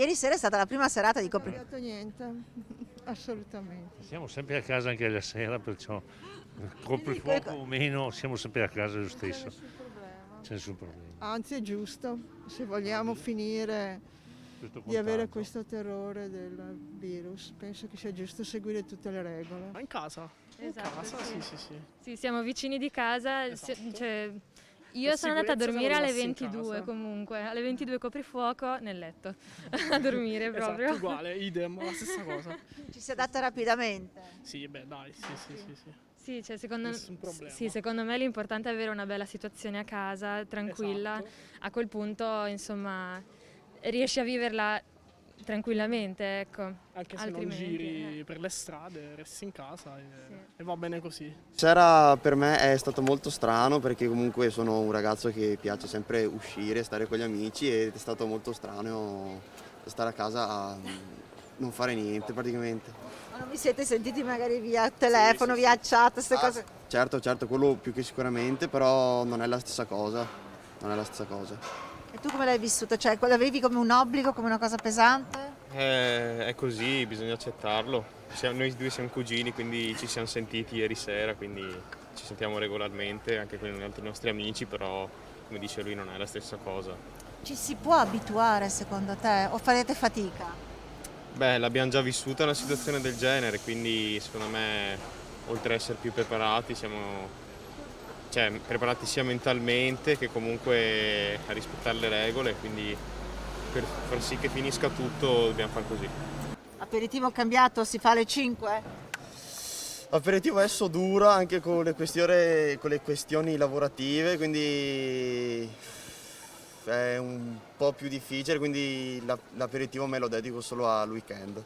Ieri sera è stata la prima serata di Non ho coprifuoco. cambiato niente, assolutamente. Siamo sempre a casa anche la sera, perciò Quindi, coprifuoco o meno, siamo sempre a casa lo Non c'è stesso, nessun problema. c'è nessun problema. Anzi, è giusto, se vogliamo finire Questo di avere contagio. questo terrore del virus, penso che sia giusto seguire tutte le regole. Ma in casa? In Esatto, casa, sì. sì, sì, sì. Sì, siamo vicini di casa. Esatto. Cioè, io Per sono andata a sicurezza dormire siamo alle rimasti in 22 casa. comunque. Alle 22 coprifuoco nel letto. A dormire proprio. Esatto, uguale, idem, la stessa cosa. ci si adatta rapidamente. Sì, beh, dai, sì, sì, sì, sì. Sì, cioè, Nessun problema. sì, secondo me l'importante è avere una bella situazione a casa, tranquilla. Esatto. A quel punto, insomma, riesci a viverla tranquillamente, ecco. Anche se non Altrimenti, giri per le strade, resti in casa Sì. e va bene così. Sera per me è stato molto strano perché comunque sono un ragazzo che piace sempre uscire, stare con gli amici ed è stato molto strano stare a casa a non fare niente praticamente. Ma non vi siete sentiti magari via telefono, via chat, queste cose? Certo, certo, quello più che sicuramente, però non è la stessa cosa. Non è la stessa cosa. E tu come l'hai vissuto? Cioè, l'avevi come un obbligo, come una cosa pesante? È così, bisogna accettarlo. Noi due siamo cugini, quindi ci siamo sentiti ieri sera, quindi ci sentiamo regolarmente anche con altri nostri amici, però come dice lui non è la stessa cosa. Ci si può abituare secondo te o farete fatica? Beh, l'abbiamo già vissuta una situazione del genere, quindi secondo me oltre ad essere più preparati siamo preparati sia mentalmente che comunque a rispettare le regole, quindi per far sì che finisca tutto dobbiamo fare così. Aperitivo cambiato, si fa alle 5? L'aperitivo adesso dura anche con le questioni lavorative, quindi è un po' più difficile, quindi l'aperitivo me lo dedico solo al weekend.